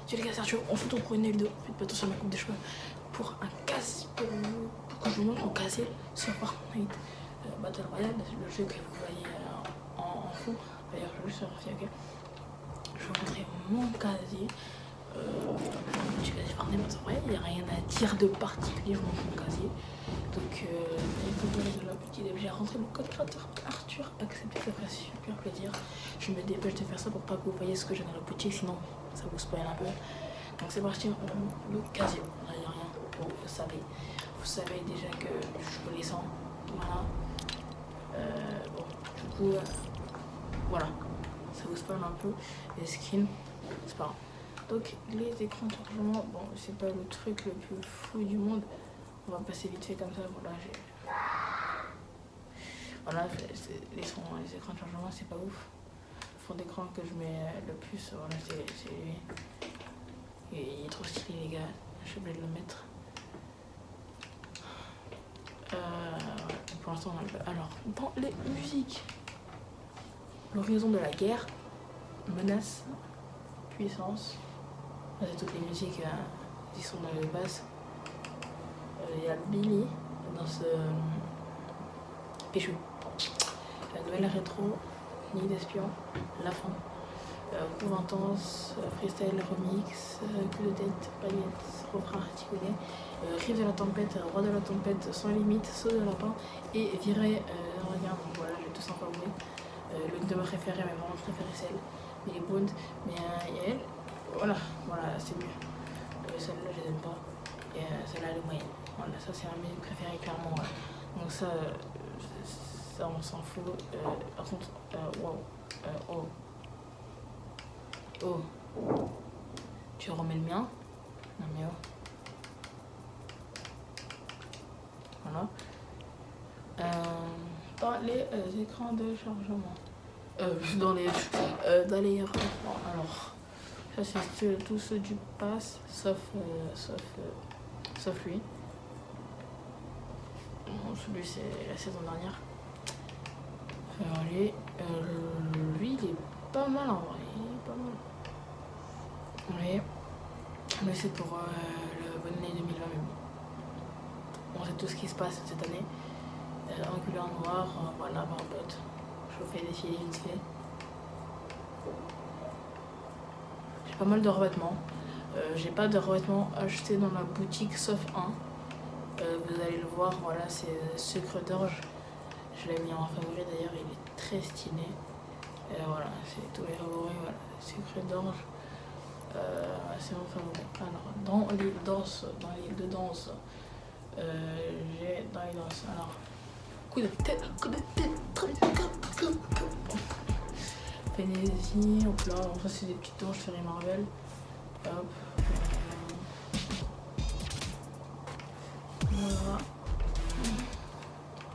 Tu les gars, Sergio, on fout pour une vidéo. Faites pas attention à ma coupe de cheveux. Pour un casier, pour que je vous montre mon casier sur Fortnite Battle Royale, le jeu que vous voyez en fond. D'ailleurs, je vais juste vérifier, ok. Je vais vous montrer mon casier. Du casier Fortnite Battle Royale, il n'y a rien à dire de particulier, je vous montre mon casier. Donc, de la petite, j'ai rentré mon code créateur Arthur, accepté, ça ferait super plaisir. Je me dépêche de faire ça pour pas que vous voyez ce que j'ai dans la boutique, sinon ça vous spoil un peu. Donc c'est parti, on le casier, là il n'y a rien, bon, vous savez déjà que je les sens, voilà. Bon, du coup, voilà, ça vous spoil un peu, les skins, c'est pas grave. Donc les écrans de chargement, bon c'est pas le truc le plus fou du monde, on va passer vite fait comme ça, voilà, les écrans de chargement c'est pas ouf. Le fond d'écran que je mets le plus, voilà, c'est lui. Il est trop stylé les gars, j'ai oublié de le mettre. Pour l'instant on a le... Alors, dans les musiques, l'horizon de la guerre, menace, puissance, c'est toutes les musiques qui sont dans les basses. Il y a Billy dans ce Péchu, la nouvelle rétro, Nid d'espion, la fin, Couve intense, freestyle remix, coup de tête, paillettes, refrain articulé, rive de la tempête, roi de la tempête, sans limite, saut de lapin et viré, regarde, donc voilà, j'ai tout en favori. L'une de mes préférées, mais vraiment préférée celle, mais les Bones, mais il y a elle, voilà, c'est mieux. Celle-là je les aime pas, et celle-là elle est moyenne. Voilà, ça c'est ma musique préférée clairement. Voilà. Donc ça on s'en fout. Par contre, wow, oh, tu remets le mien. Non mais oh. Voilà. Dans les écrans de chargement. Dans les alors, ça c'est tous ceux du pass, sauf lui. Bon, celui c'est la saison dernière. Alors lui, il est pas mal en vrai, il est pas mal. Mais c'est pour la bonne année 2020 mais bon. On sait tout ce qui se passe cette année. En couleur noire, voilà, par pote. Je vous fais défiler vite fait. J'ai pas mal de revêtements. J'ai pas de revêtements achetés dans la boutique sauf un. Vous allez le voir, voilà, c'est Sucre d'orge. Je l'ai mis en favori d'ailleurs, il est très stylé. Voilà, c'est tous les favoris, voilà, Sucre d'orge. C'est mon favori. Alors, dans les danses, j'ai dans les danses. Alors, coup de tête, très vite. Frénésie, hop là, ça c'est des petites danses série Marvel. Hop. Voilà.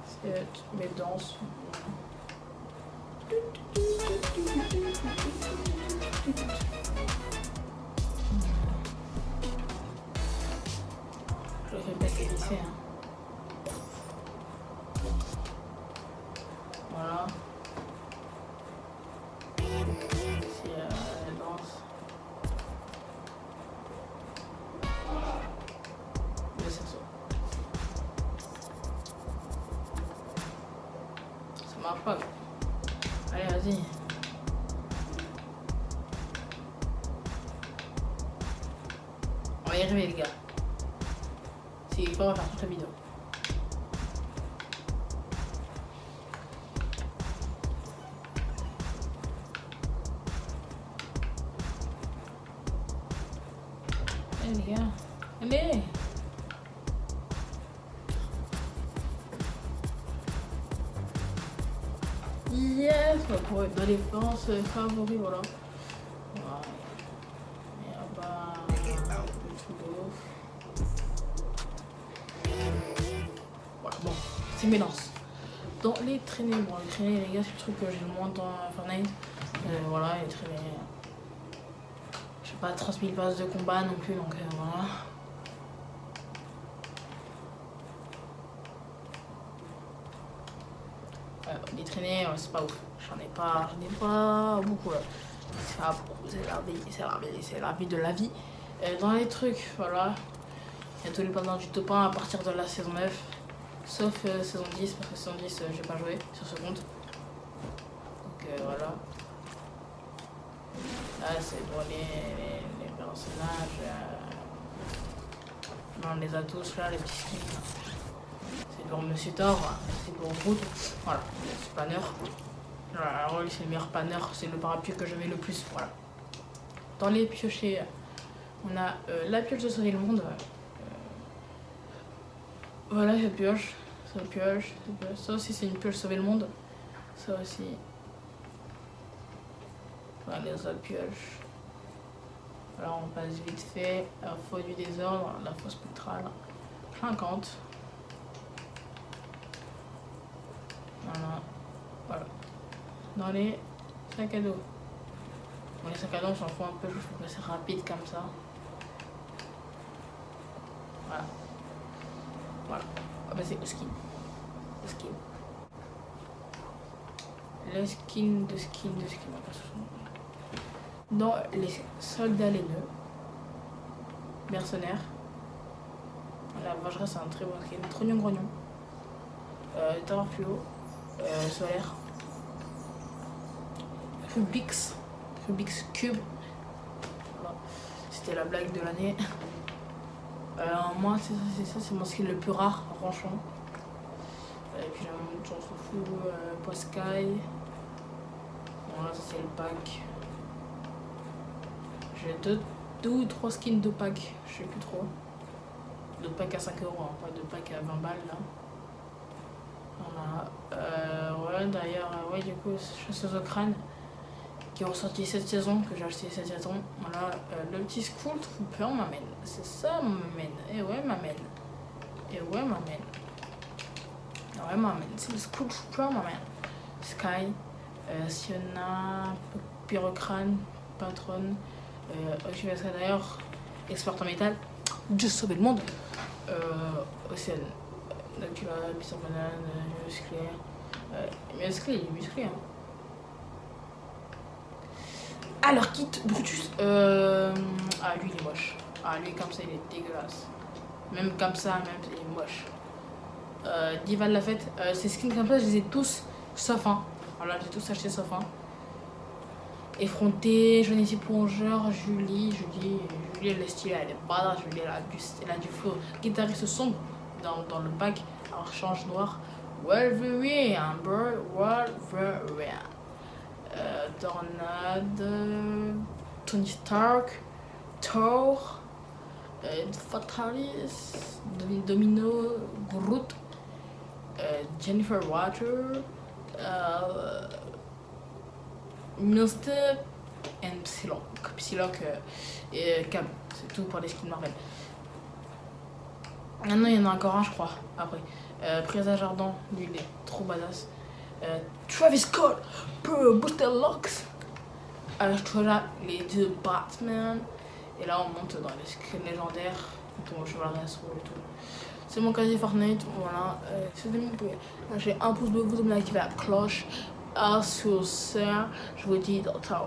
C'est mes danses. Je le fais passer vite fait. Voilà. C'est la danse. Le cerceau. Ça marche pas. Allez, vas-y. On va y arriver, les gars. S'il faut, on va faire toute la vidéo. Allez, les gars. Allez! Yes! Pour être dans les défense favoris, voilà. Voilà, bon, c'est mes lances. Dans les traînées, bon, les traînées, les gars, c'est le truc que j'ai le moins dans Fortnite. Voilà, les traînées. J'ai pas 30 000 passes de combat non plus, donc voilà. Les traînées, c'est pas ouf. J'en ai pas beaucoup là. c'est la vie, c'est la vie de la vie. Dans les trucs, voilà. Il y a tous les pendants du top 1 à partir de la saison 9. Sauf saison 10, parce que saison 10, j'ai pas joué sur ce compte. Donc voilà. Là, c'est pour les personnages. On les a tous là, les petits skins. C'est pour Monsieur Thor, c'est pour Groot. Voilà, le spanner. Voilà, alors lui, c'est le meilleur panner, c'est le parapluie que j'avais le plus. Voilà. Dans les piochés, on a la pioche de sauver le monde. Voilà, cette pioche. Cette pioche. Ça aussi, c'est une pioche sauver le monde. Ça aussi. Voilà, les autres pioches. Alors, on passe vite fait. La faux du désordre, la fausse spectrale. 50. Voilà. Dans les sacs à dos. Bon, les sacs à dos, on s'en fout un peu, je faut passer rapide comme ça. Voilà. Voilà. On va passer au skin. Le skin. Le skin de skin de skin. Dans les soldats laineux. Mercenaires. La vacherie, c'est un très bon skin. Trognon grognon. Tower fluo. Solaire. Rubik's Cube. Voilà. C'était la blague de l'année. Moi, c'est mon skill le plus rare, franchement. Et puis j'ai un autre chance fou, Poskai. Voilà, ça c'est le pack. J'ai deux ou trois skins de pack, je sais plus trop. De pack à 5€, hein, pas de pack à 20 balles là. Voilà. Ouais, d'ailleurs, ouais, du coup, Chasseuse au crâne qui est ressorti cette saison, que j'ai acheté cette saison. Voilà, le petit Skull Trooper m'amène. C'est ça, m'amène. Et ouais, m'amène. Et ouais, m'amène. Ouais, m'amène. C'est le Skull Trooper m'amène. Sky, Siona, Pyrocrane, Patron, Oshivasa d'ailleurs, expert en métal, juste sauver le monde. Océane, Nocula, Piston Banane, Musclé, il est musclé, hein. Alors, Kit Brutus. Ah, lui, il est moche. Ah, lui, comme ça, il est dégueulasse. Même comme ça, même, il est moche. Diva de la fête. Ces skins comme ça, je les ai tous, sauf un. Voilà, j'ai tous acheté sauf un. Effronté, Johnny Plongeur, Julie, elle est stylée, elle est badass. Julie, elle a du flow. Guitariste sombre dans le pack. Alors, change noir. Wolverine, bro. Wolverine. Tornade, Tony Stark, Thor, Fatalis, Domino, Groot, Jennifer Water, Monster et Psylocke et Cab. C'est tout pour les skins Marvel. Maintenant, il y en a encore un, je crois, après. Présage Ardent, lui, il est trop badass. Travis Scott pour Booster Locks. Alors je trouve là les deux Batman. Et là on monte dans les skins légendaires. Ton cheval reste et tout. C'est mon casier Fortnite. Voilà. Si vous pouvez lâcher un pouce bleu, vous activez la cloche. À sur ça, je vous dis dans ciao.